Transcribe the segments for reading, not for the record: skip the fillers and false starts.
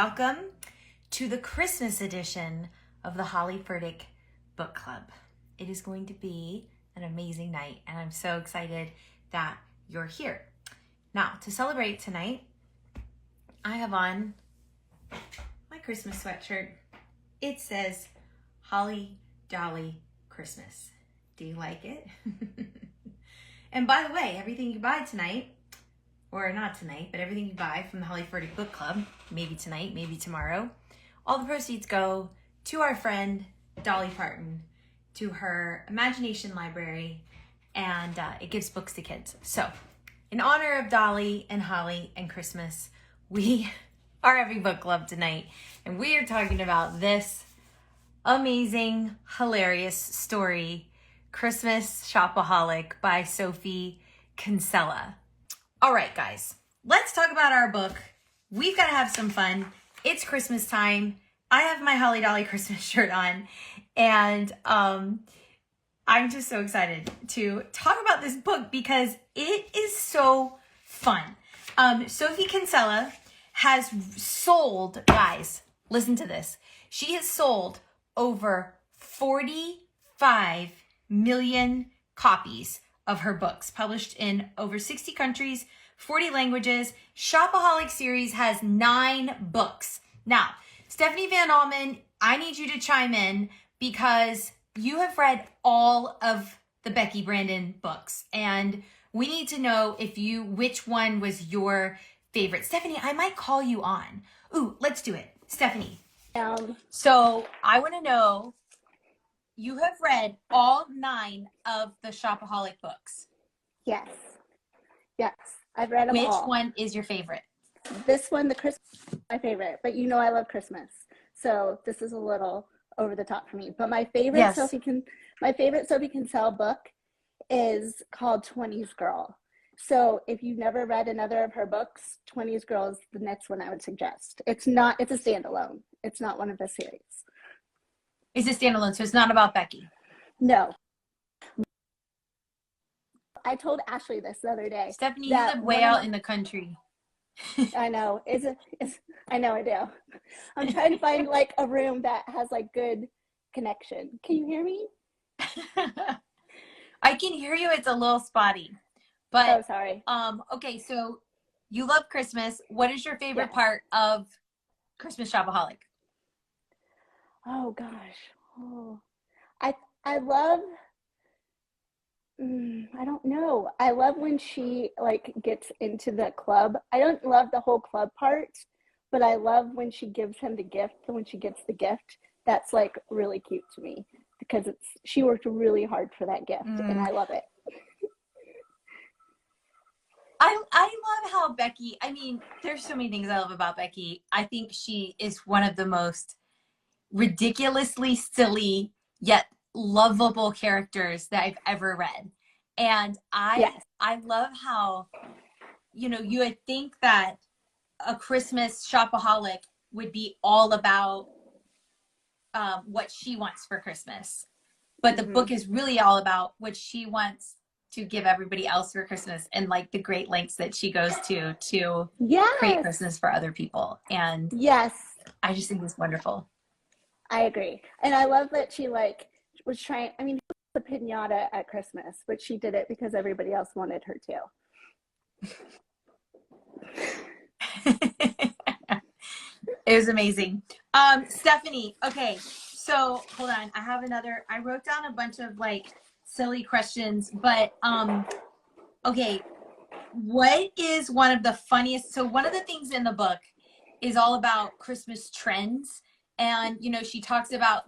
welcome to the Christmas edition of the Holly Furtick Book Club. It is going to be an amazing night, and I'm so excited that you're here. Now, to celebrate tonight, I have on my Christmas sweatshirt. It says Holly Dolly Christmas. Do you like it? And by the way, everything you buy tonight, or not tonight, but everything you buy from the Holly Furtick Book Club, maybe tonight, maybe tomorrow, all the proceeds go to our friend Dolly Parton, to her imagination library, and it gives books to kids. So, in honor of Dolly and Holly and Christmas, we are having book club tonight, and we are talking about this amazing, hilarious story, Christmas Shopaholic by Sophie Kinsella. All right, guys, let's talk about our book. We've got to have some fun. It's Christmas time. I have my Holly Dolly Christmas shirt on, and I'm just so excited to talk about this book because it is so fun. Sophie Kinsella has sold, guys, listen to this. She has sold over 45 million copies of her books, published in over 60 countries, 40 languages. Shopaholic series has 9 books. Now, Stephanie Van Alman, I need you to chime in because you have read all of the Becky Brandon books, and we need to know which one was your favorite. Stephanie, I might call you on. Ooh, let's do it. Stephanie. So I want to know, you have read all 9 of the Shopaholic books. Yes. I've read them all. Which one is your favorite? This one, the Christmas, is my favorite. But you know I love Christmas, so this is a little over the top for me. But my favorite Sophie Kinsella book is called 20s Girl. So if you've never read another of her books, 20s Girl is the next one I would suggest. It's a standalone. It's not one of the series. It's a standalone, so it's not about Becky. No. I told Ashley this the other day. Stephanie, you live way out in the country. I know. I know I do. I'm trying to find like a room that has like good connection. Can you hear me? I can hear you. It's a little spotty. But oh, sorry. Okay, so you love Christmas. What is your favorite part of Christmas Shopaholic? Oh gosh. I love I don't know. I love when she like gets into the club. I don't love the whole club part, but I love when she gives him the gift. And when she gets the gift, that's like really cute to me because she worked really hard for that gift, and I love it. I love how Becky, I mean, there's so many things I love about Becky. I think she is one of the most ridiculously silly yet lovable characters that I've ever read. And I love how, you would think that a Christmas Shopaholic would be all about what she wants for Christmas. But the book is really all about what she wants to give everybody else for Christmas, and like the great lengths that she goes to create Christmas for other people. And I just think it's wonderful. I agree. And I love that she like was trying, I mean, the piñata at Christmas, but she did it because everybody else wanted her to. It was amazing. Stephanie, okay, so hold on. I wrote down a bunch of like silly questions, but okay, what is one of the funniest, so one of the things in the book is all about Christmas trends. And, she talks about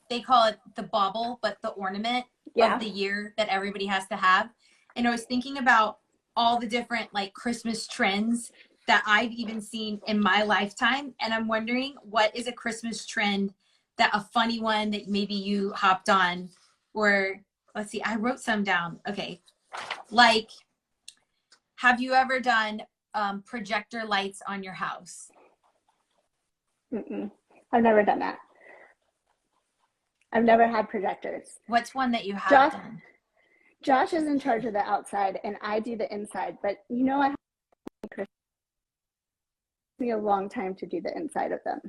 they call it the bauble, but the ornament of the year that everybody has to have. And I was thinking about all the different like Christmas trends that I've even seen in my lifetime. And I'm wondering, what is a Christmas trend, a funny one that maybe you hopped on? Or let's see, I wrote some down. Okay. Like, have you ever done projector lights on your house? I've never done that. I've never had projectors. What's one that you have done? Josh is in charge of the outside and I do the inside, but I me a long time to do the inside of them.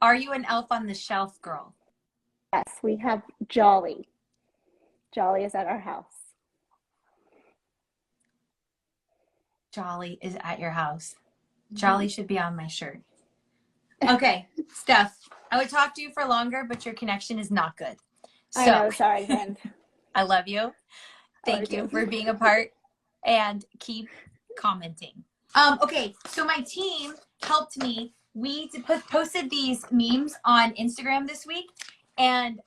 Are you an elf on the shelf girl? Yes, we have Jolly. Jolly is at our house. Jolly is at your house. Jolly should be on my shirt. Okay, Steph, I would talk to you for longer, but your connection is not good. So, I know, sorry, friend. I love you. Thank you for being a part and keep commenting. Okay, so my team helped me. We posted these memes on Instagram this week, and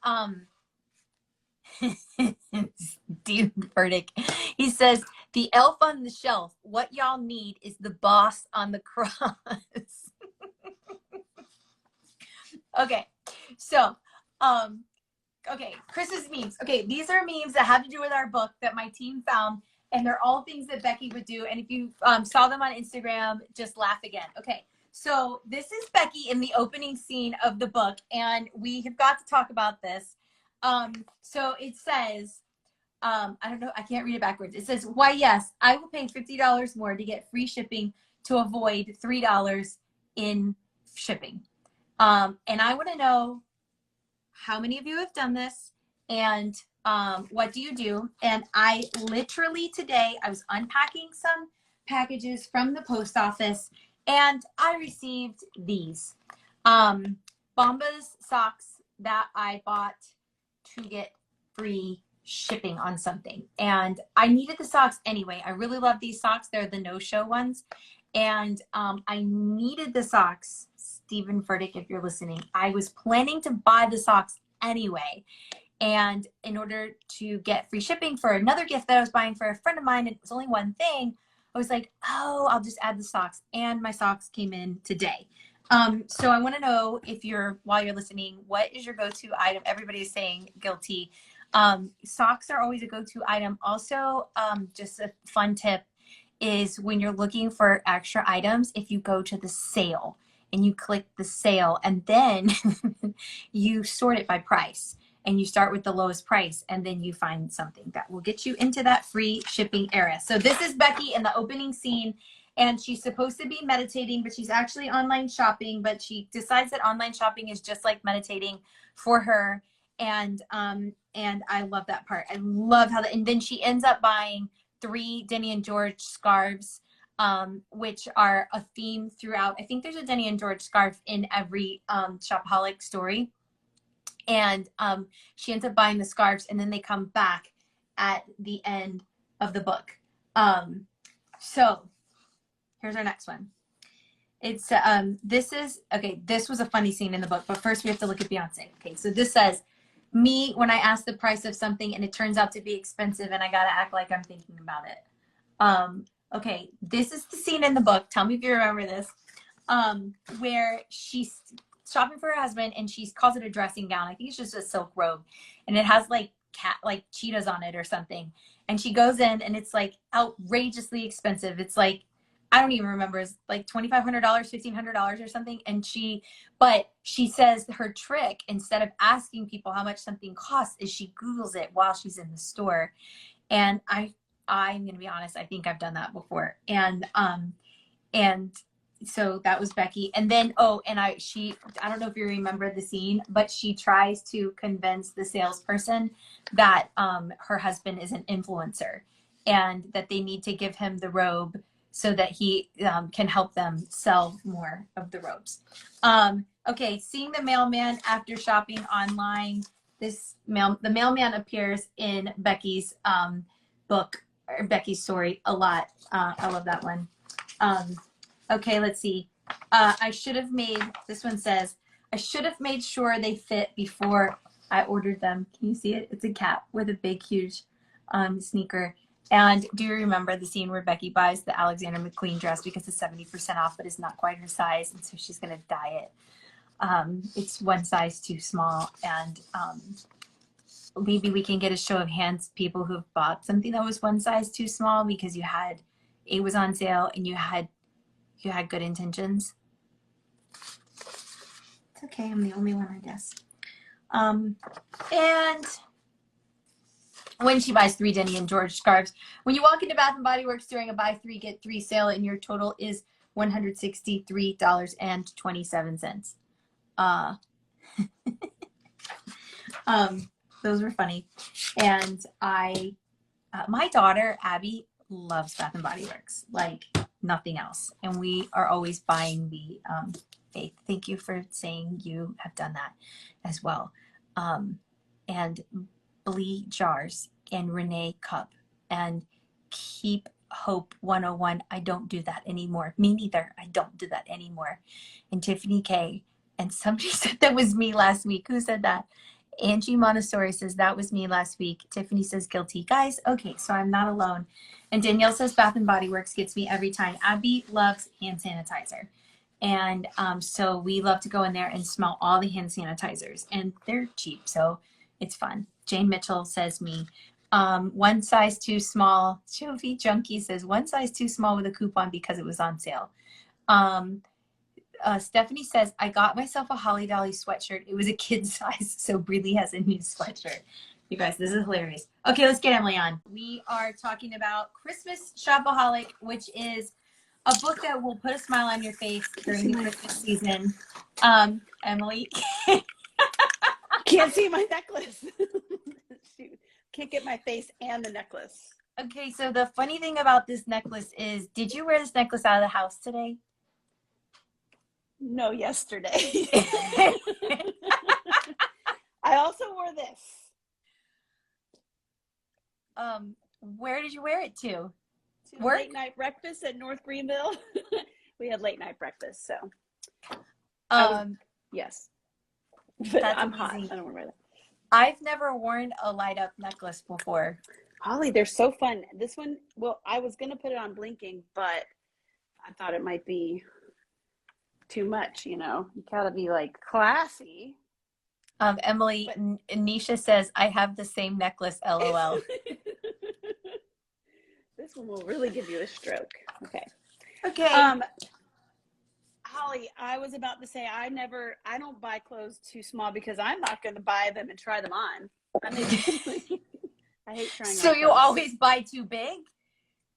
Steve Furtick, he says, the elf on the shelf, what y'all need is the boss on the cross. Okay, so, okay, Chris's memes. Okay, these are memes that have to do with our book that my team found, and they're all things that Becky would do. And if you saw them on Instagram, just laugh again. Okay, so this is Becky in the opening scene of the book, and we have got to talk about this. So it says, I don't know, I can't read it backwards. It says, why, yes, I will pay $50 more to get free shipping to avoid $3 in shipping. And I want to know how many of you have done this, and what do you do? And I literally today, I was unpacking some packages from the post office, and I received these Bombas socks that I bought to get free shipping on something. And I needed the socks anyway. I really love these socks. They're the no-show ones. And I needed the socks. Stephen Furtick, if you're listening, I was planning to buy the socks anyway. And in order to get free shipping for another gift that I was buying for a friend of mine, and it was only one thing, I was like, oh, I'll just add the socks. And my socks came in today. So I want to know if while you're listening, what is your go-to item? Everybody is saying guilty. Socks are always a go-to item. Also, just a fun tip is when you're looking for extra items, if you go to the sale and you click the sale and then you sort it by price and you start with the lowest price and then you find something that will get you into that free shipping area. So this is Becky in the opening scene, and she's supposed to be meditating, but she's actually online shopping, but she decides that online shopping is just like meditating for her. And I love that part. I love how and then she ends up buying 3 Denny and George scarves, which are a theme throughout. I think there's a Denny and George scarf in every Shopaholic story. And she ends up buying the scarves, and then they come back at the end of the book. So here's our next one. It's this was a funny scene in the book, but first we have to look at Beyonce. Okay, so this says, me when I ask the price of something and it turns out to be expensive and I gotta act like I'm thinking about it. Okay, this is the scene in the book. Tell me if you remember this, where she's shopping for her husband and she calls it a dressing gown. I think it's just a silk robe, and it has like cheetahs on it or something. And she goes in and it's like outrageously expensive. It's like, I don't even remember, it's like $2,500, $1,500 or something. And she says her trick, instead of asking people how much something costs, is she Googles it while she's in the store. And I'm going to be honest, I think I've done that before. And so that was Becky. And then, I don't know if you remember the scene, but she tries to convince the salesperson that her husband is an influencer and that they need to give him the robe so that he can help them sell more of the robes. Okay, seeing the mailman after shopping online. The mailman appears in Becky's book, or Becky's story, a lot. I love that one. Okay, let's see. This one says, I should have made sure they fit before I ordered them. Can you see it? It's a cat with a big, huge sneaker. And do you remember the scene where Becky buys the Alexander McQueen dress because it's 70% off, but it's not quite her size, and so she's going to dye it. It's one size too small, and maybe we can get a show of hands, people who have bought something that was one size too small because it was on sale and you had good intentions. It's okay, I'm the only one, I guess. And when she buys 3 Denny and George scarves. When you walk into Bath and Body Works during a buy 3 get 3 sale, and your total is $163.27. Those were funny. And my daughter Abby loves Bath and Body Works like nothing else, and we are always buying the Faith. Thank you for saying you have done that as well. And Blee Jars and Renee Cup and Keep Hope 101. I don't do that anymore. Me neither. I don't do that anymore. And Tiffany K. And somebody said that was me last week. Who said that? Angie Montessori says that was me last week. Tiffany says guilty. Guys, okay, so I'm not alone. And Danielle says Bath and Body Works gets me every time. Abby loves hand sanitizer. And so we love to go in there and smell all the hand sanitizers. And they're cheap, so it's fun. Jane Mitchell says me. One size too small. Sophie Junkie says one size too small with a coupon because it was on sale. Stephanie says, I got myself a Holly Dolly sweatshirt. It was a kid size, so Breely has a new sweatshirt. You guys, this is hilarious. Okay, let's get Emily on. We are talking about Christmas Shopaholic, which is a book that will put a smile on your face during the Christmas season. Emily. Can't see my necklace. Shoot. Can't get my face and the necklace. Okay, so the funny thing about this necklace is, did you wear this necklace out of the house today? No, yesterday. I also wore this. Where did you wear it to? Work? Late night breakfast at North Greenville. We had late night breakfast, so. Yes. But I'm hot. I don't want to wear that. I've never worn a light up necklace before. Holly, they're so fun. This one, well, I was going to put it on blinking, but I thought it might be too much, you know. You gotta be like classy. Emily, Nisha says, I have the same necklace, LOL. This one will really give you a stroke. Okay. Holly, I was about to say, I don't buy clothes too small because I'm not going to buy them and try them on. I hate trying on. So you always buy too big?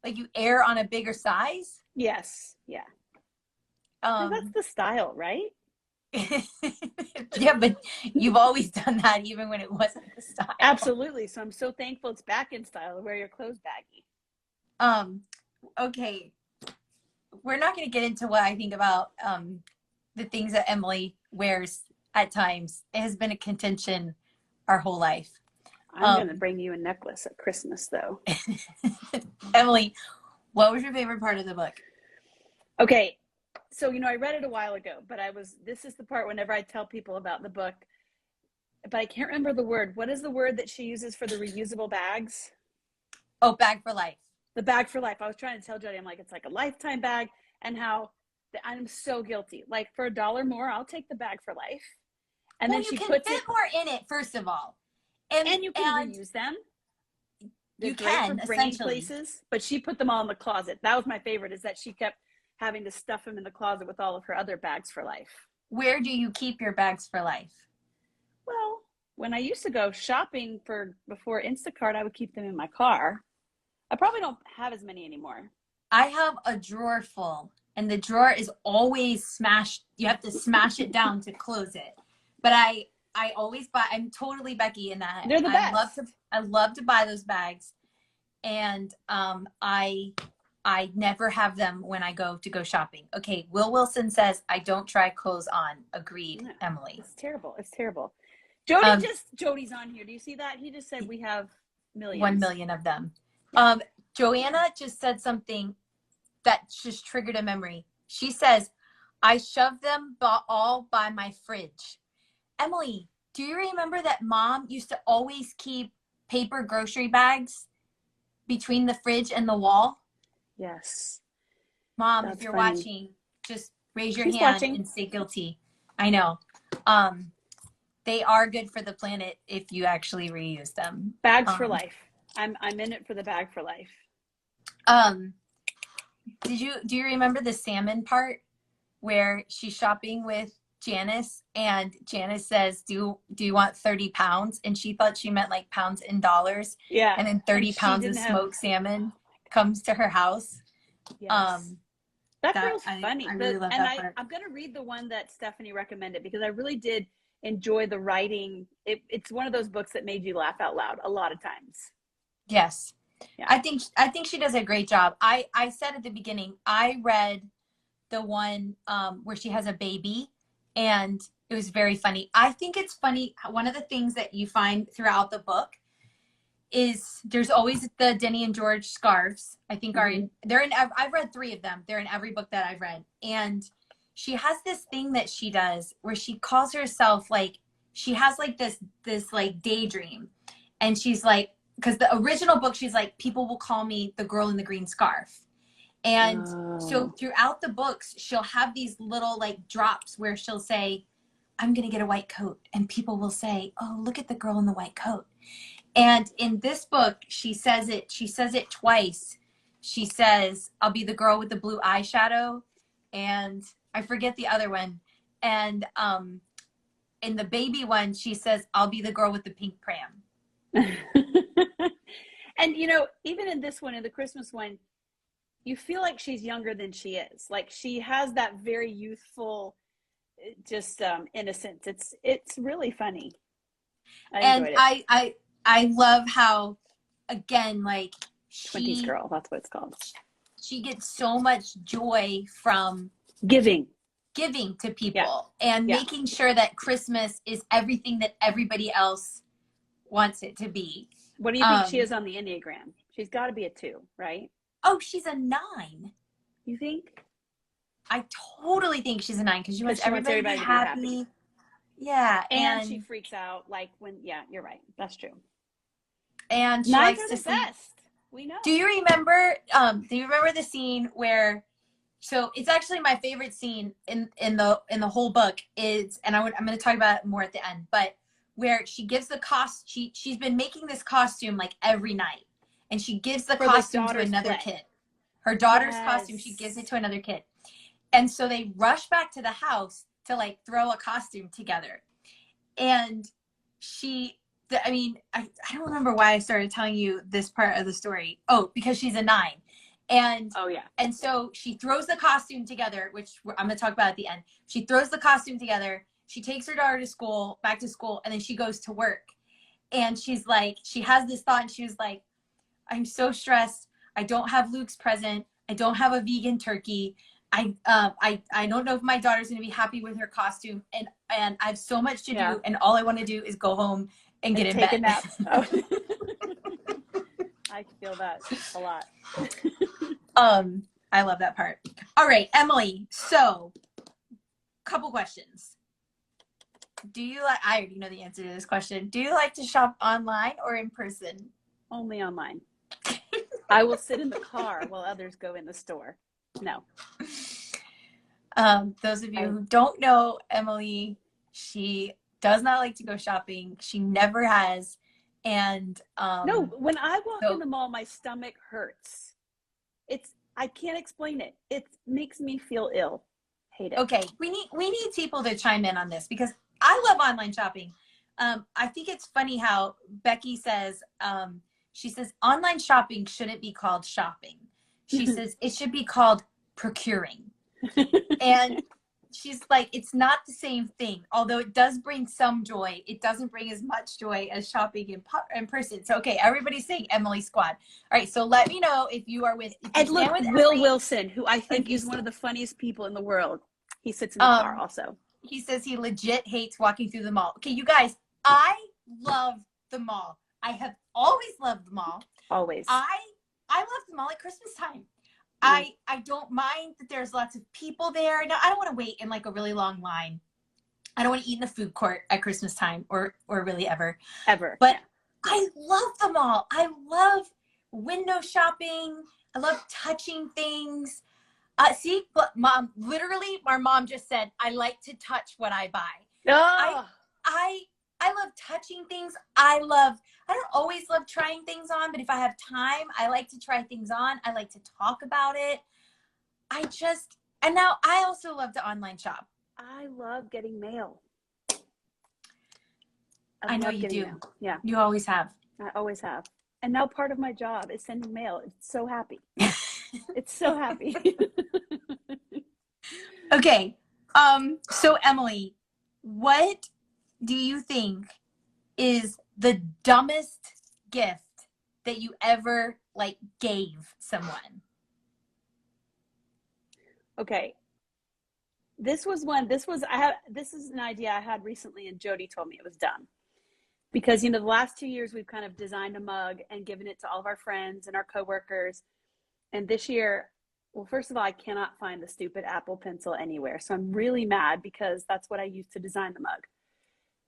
Like you err on a bigger size? Yes. Yeah. That's the style, right? Yeah, but you've always done that even when it wasn't the style. Absolutely. So I'm so thankful it's back in style to wear your clothes baggy. Okay. We're not going to get into what I think about the things that Emily wears at times. It has been a contention our whole life. I'm going to bring you a necklace at Christmas, though. Emily, what was your favorite part of the book? Okay. So, you know, I read it a while ago, but this is the part whenever I tell people about the book, but I can't remember the word. What is the word that she uses for the reusable bags? Oh, bag for life. The bag for life. I was trying to tell Jody, I'm like, it's like a lifetime bag, and how I'm so guilty. Like for $1 more, I'll take the bag for life. And then she puts fit more in it, first of all. And you can reuse them. You can, essentially. Places, but she put them all in the closet. That was my favorite, is that she kept having to stuff them in the closet with all of her other bags for life. Where do you keep your bags for life? Well, when I used to go shopping before Instacart, I would keep them in my car. I probably don't have as many anymore. I have a drawer full, and the drawer is always smashed. You have to smash it down to close it. But I always buy. I'm totally Becky in that. They're the best. I love to buy those bags, and I never have them when I go shopping. Okay, Will Wilson says I don't try clothes on. Agreed, yeah, Emily. It's terrible. It's terrible. Jody's on here. Do you see that? He just said we have millions. 1 million of them. Joanna just said something that just triggered a memory. She says, I shoved them all by my fridge. Emily, do you remember that Mom used to always keep paper grocery bags between the fridge and the wall? Yes. Mom, if you're watching, just raise your hand and say guilty. I know. They are good for the planet if you actually reuse them. Bags for life. I'm in it for the bag for life. Do you remember the salmon part where she's shopping with Janice, and Janice says, do you want 30 pounds? And she thought she meant like pounds in dollars. Yeah. And then 30 pounds of smoked salmon comes to her house. Yes. That girl's I funny. really love that part. I'm going to read the one that Stephanie recommended because I really did enjoy the writing. It's one of those books that made you laugh out loud a lot of times. Yes. Yeah. I think she does a great job. I said at the beginning, I read the one where she has a baby, and it was very funny. I think it's funny. One of the things that you find throughout the book is there's always the Denny and George scarves. I think I've read 3 of them. They're in every book that I've read. And she has this thing that she does where she calls herself, like, she has like this like daydream. And she's like, because the original book, she's like, people will call me the girl in the green scarf. And so throughout the books, she'll have these little like drops where she'll say, I'm going to get a white coat. And people will say, oh, look at the girl in the white coat. And in this book, she says it twice. She says, I'll be the girl with the blue eyeshadow. And I forget the other one. And in the baby one, she says, I'll be the girl with the pink pram. And, you know, even in this one, in the Christmas one, you feel like she's younger than she is. Like she has that very youthful, just innocence. It's really funny. I love how, again, like 20s girl, that's what it's called. She gets so much joy from giving to people and making sure that Christmas is everything that everybody else wants it to be. What do you think she is on the Enneagram? She's got to be a 2, right? Oh, she's a 9. You think? I totally think she's a 9 because she wants everybody to be happy. Yeah. And she freaks out like when, you're right. That's true. And she 9s likes are to the sleep. best. We know. Do you remember the scene where, so it's actually my favorite scene in the whole book is, and I'm going to talk about it more at the end, but where she gives the she's been making this costume like every night, and she gives the costume to another kid. Her daughter's costume, she gives it to another kid. And so they rush back to the house to like throw a costume together. And I don't remember why I started telling you this part of the story. Oh, because she's a 9. And and so she throws the costume together, which I'm going to talk about at the end. She throws the costume together. She takes her daughter back to school, and then she goes to work. And she's like, she has this thought, and she was like, I'm so stressed. I don't have Luke's present. I don't have a vegan turkey. I don't know if my daughter's going to be happy with her costume, and I have so much to do, and all I want to do is go home and get in bed. Take a nap. Oh. I feel that a lot. I love that part. All right, Emily. So, couple questions. I already know the answer to this question. Do you like to shop online or in person? Only online. I will sit in the car while others go in the store. No. Those of you who don't know Emily, she does not like to go shopping. She never has. And no, when I walk in the mall, my stomach hurts. I can't explain it. It makes me feel ill. Hate it. Okay, we need people to chime in on this because I love online shopping. I think it's funny how Becky says, she says online shopping shouldn't be called shopping. She says it should be called procuring. And she's like, it's not the same thing. Although it does bring some joy, it doesn't bring as much joy as shopping in person. So, okay, everybody's saying Emily Squad. All right, so let me know if you are with. And look, Will Wilson, who I think is one of the funniest people in the world. He sits in the car also. He says he legit hates walking through the mall. Okay, you guys, I love the mall. I have always loved the mall. Always. I love the mall at Christmas time. I don't mind that there's lots of people there. Now, I don't want to wait in like a really long line. I don't want to eat in the food court at Christmas time or really ever. Ever. But I love the mall. I love window shopping. I love touching things. But Mom, literally, our mom just said, I like to touch what I buy. Oh. I love touching things. I don't always love trying things on, but if I have time, I like to try things on. I like to talk about it. And now I also love to online shop. I love getting mail. I know love you getting do. mail. Yeah, You always have. I always have. And now part of my job is sending mail. It's so happy. It's so happy. Okay. So Emily, what do you think is the dumbest gift that you ever like gave someone? Okay. This is an idea I had recently and Jody told me it was dumb. Because, the last 2 years we've kind of designed a mug and given it to all of our friends and our coworkers. And this year, well, first of all, I cannot find the stupid Apple Pencil anywhere. So I'm really mad because that's what I used to design the mug.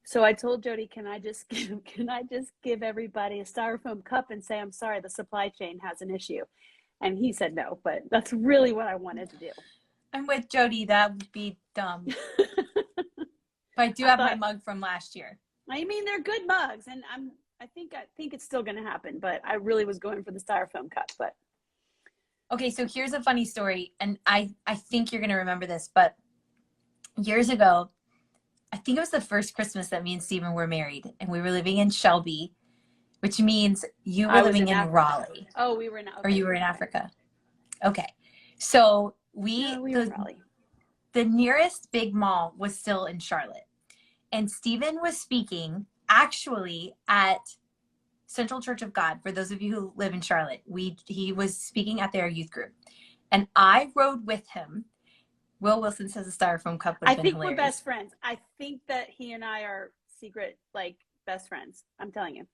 So I told Jody, can I just give everybody a styrofoam cup and say, I'm sorry, the supply chain has an issue? And he said no, but that's really what I wanted to do. I'm with Jody. That would be dumb. But I do have my mug from last year. I mean, they're good mugs, and I think it's still going to happen. But I really was going for the styrofoam cup. But okay, so here's a funny story, and I think you're going to remember this. But years ago, I think it was the first Christmas that me and Steven were married, and we were living in Shelby, which means you were living in Raleigh. Oh, we were in. Okay, or you were in Africa. Okay, so we were in Raleigh. The nearest big mall was still in Charlotte. And Steven was speaking actually at Central Church of God. For those of you who live in Charlotte, he was speaking at their youth group. And I rode with him. Will Wilson says a styrofoam cup would have been hilarious. I think we're best friends. I think that he and I are secret, like, best friends. I'm telling you.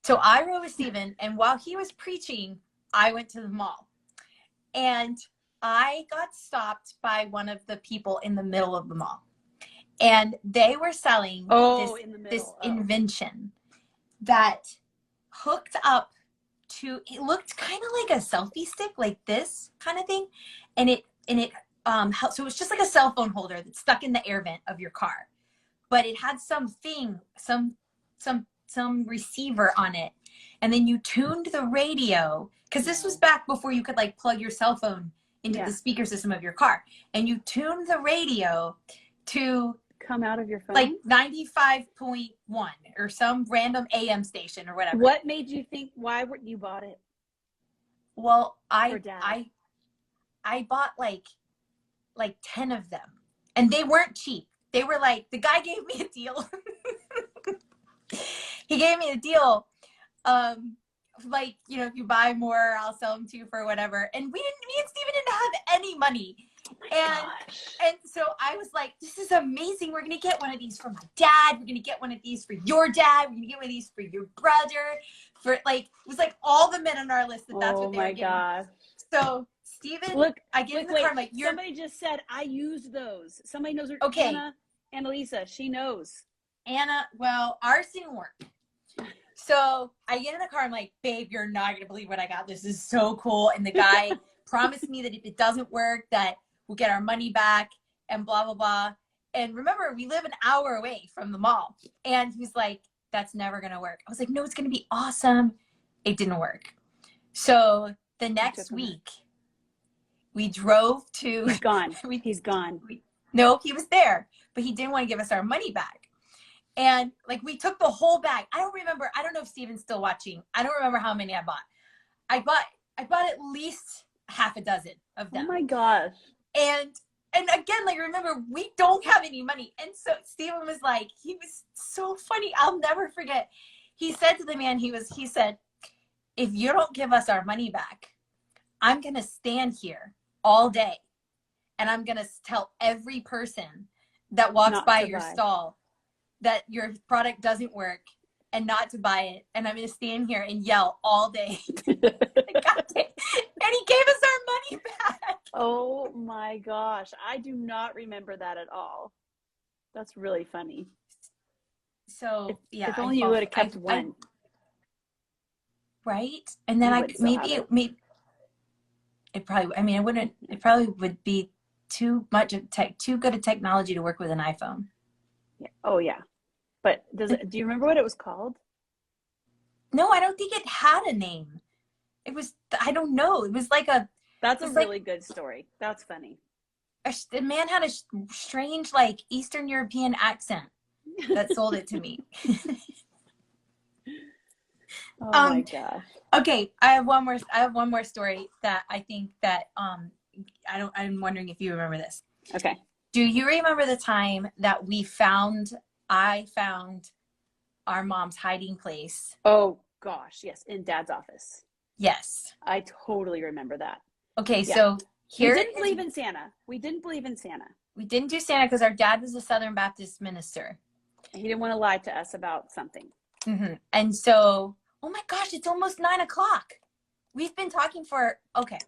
So I rode with Steven, and while he was preaching, I went to the mall. And I got stopped by one of the people in the middle of the mall. And they were selling this invention that hooked up to, it looked kind of like a selfie stick, like this kind of thing. And it so it was just like a cell phone holder that's stuck in the air vent of your car. But it had some receiver on it. And then you tuned the radio, because this was back before you could like plug your cell phone into the speaker system of your car. And you tuned the radio to come out of your phone, like 95.1 or some random AM station or whatever. What made you think? Why you bought it? Well, I bought like 10 of them, and they weren't cheap. They were like, the guy gave me a deal. He gave me a deal. Like, if you buy more, I'll sell them to you for whatever. And me and Steven didn't have any money. And so I was like, this is amazing. We're going to get one of these for my dad. We're going to get one of these for your dad. We're going to get one of these for your brother. For like, it was like all the men on our list that's what they were getting. Oh my gosh. So Steven, I get in the car, I'm like, somebody just said, I used those. Somebody knows her. Okay. Annalisa, she knows. Anna, well, ours didn't work. So I get in the car, I'm like, babe, you're not going to believe what I got. This is so cool. And the guy promised me that if it doesn't work, that we'll get our money back and blah, blah, blah. And remember, we live an hour away from the mall. And he's like, that's never going to work. I was like, no, it's going to be awesome. It didn't work. So the next week, we drove to... He's gone. He's gone. No, he was there, but he didn't want to give us our money back. And like, we took the whole bag. I don't know if Steven's still watching. I don't remember how many I bought. I bought at least half a dozen of them. Oh my gosh. And again, like, remember, we don't have any money. And so Steven was like, he was so funny. I'll never forget. He said to the man, he said, if you don't give us our money back, I'm going to stand here all day. And I'm going to tell every person that walks by your stall that your product doesn't work and not to buy it. And I'm going to stand here and yell all day. And he gave us our money back. Oh my gosh. I do not remember that at all. That's really funny. So if only you would have kept one. Right? And then it probably would be too good a technology to work with an iPhone. Yeah. Oh yeah. But do you remember what it was called? No, I don't think it had a name. It was, I don't know. It was like That's a really good story. That's funny. the man had a strange, like, Eastern European accent that sold it to me. Oh my gosh. Okay, I have one more story that I think that I'm wondering if you remember this. Okay. Do you remember the time that I found our mom's hiding place? Oh gosh, yes, in Dad's office. Yes. I totally remember that. Okay, Yeah. so We didn't believe in Santa. We didn't do Santa because our dad was a Southern Baptist minister. He didn't want to lie to us about something. Mm-hmm. And so, oh my gosh, it's almost 9:00. We've been talking for, okay.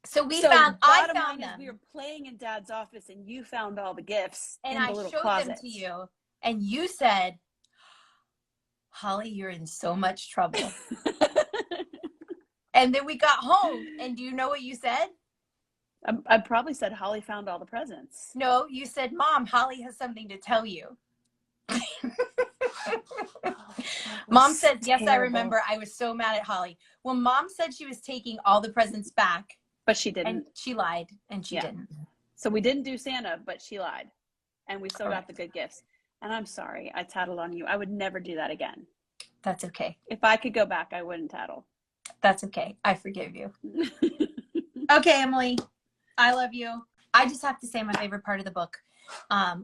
So I found them. We were playing in Dad's office and you found all the gifts and in the I little showed closets. them to you. And you said, Holly, you're in so much trouble. And then we got home, and do you know what you said? I probably said Holly found all the presents. No, you said, Mom, Holly has something to tell you. Mom said, yes, I remember. I was so mad at Holly. Well, Mom said she was taking all the presents back. But she didn't. And she lied, and she didn't. So we didn't do Santa, but she lied. And we still Correct. got the good gifts. And I'm sorry, I tattled on you. I would never do that again. That's okay. If I could go back, I wouldn't tattle. That's okay. I forgive you. Okay, Emily, I love you. I just have to say my favorite part of the book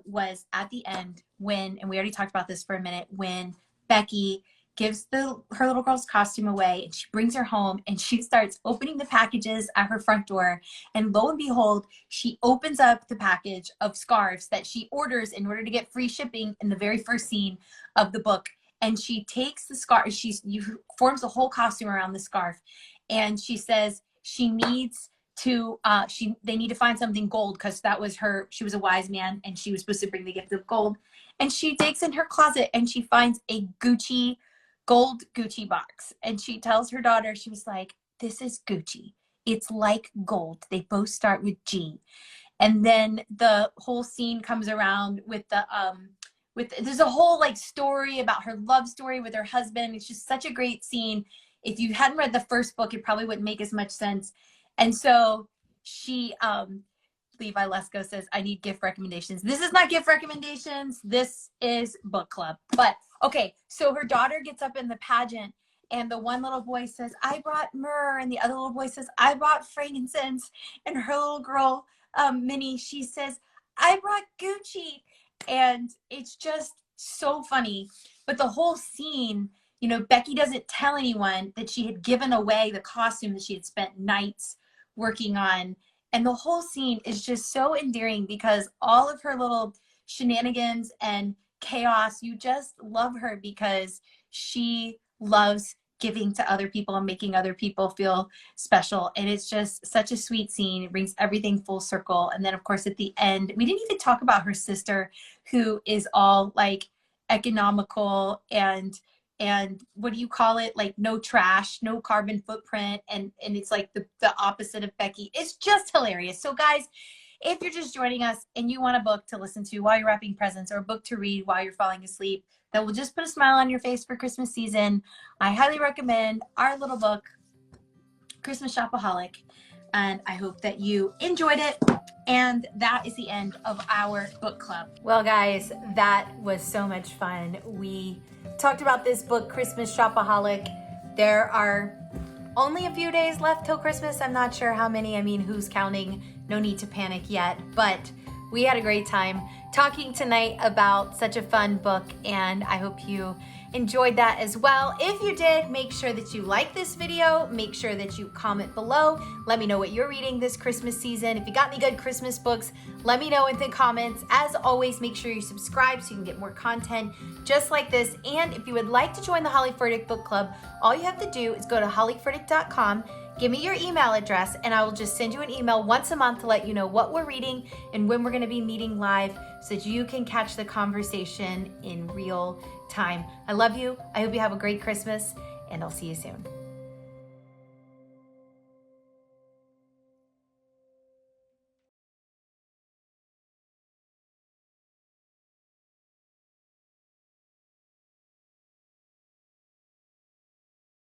was at the end when, and we already talked about this for a minute, when Becky gives her little girl's costume away and she brings her home and she starts opening the packages at her front door. And lo and behold, she opens up the package of scarves that she orders in order to get free shipping in the very first scene of the book. And she takes the scarf, forms a whole costume around the scarf. And she says she needs to, they need to find something gold because that was she was a wise man and she was supposed to bring the gift of gold. And she digs in her closet and she finds a gold Gucci box. And she tells her daughter, she was like, this is Gucci. It's like gold. They both start with G. And then the whole scene comes around with there's a whole like story about her love story with her husband. It's just such a great scene. If you hadn't read the first book, it probably wouldn't make as much sense. And so she, Levi Lesko says, I need gift recommendations. This is not gift recommendations. This is book club. But okay, so her daughter gets up in the pageant and the one little boy says, I brought myrrh. And the other little boy says, I brought frankincense. And her little girl, Minnie, she says, I brought Gucci. And it's just so funny. But the whole scene, you know, Becky doesn't tell anyone that she had given away the costume that she had spent nights working on. And the whole scene is just so endearing because all of her little shenanigans and chaos, you just love her because she loves giving to other people and making other people feel special. And it's just such a sweet scene. It brings everything full circle. And then of course at the end, we didn't even talk about her sister who is all like economical and what do you call it? Like no trash, no carbon footprint. And it's like the opposite of Becky. It's just hilarious. So guys, if you're just joining us and you want a book to listen to while you're wrapping presents or a book to read while you're falling asleep that will just put a smile on your face for Christmas season, I highly recommend our little book, Christmas Shopaholic. And I hope that you enjoyed it. And that is the end of our book club. Well, guys, that was so much fun. We talked about this book, Christmas Shopaholic. There are only a few days left till Christmas. I'm not sure how many. I mean, who's counting? No need to panic yet. But we had a great time talking tonight about such a fun book, and I hope you enjoyed that as well. If you did, make sure that you like this video. Make sure that you comment below. Let me know what you're reading this Christmas season. If you got any good Christmas books, let me know in the comments. As always, make sure you subscribe so you can get more content just like this. And if you would like to join the Holly Furtick Book Club, all you have to do is go to hollyfurtick.com, give me your email address, and I will just send you an email once a month to let you know what we're reading and when we're going to be meeting live so that you can catch the conversation in real time. I love you. I hope you have a great Christmas, and I'll see you soon.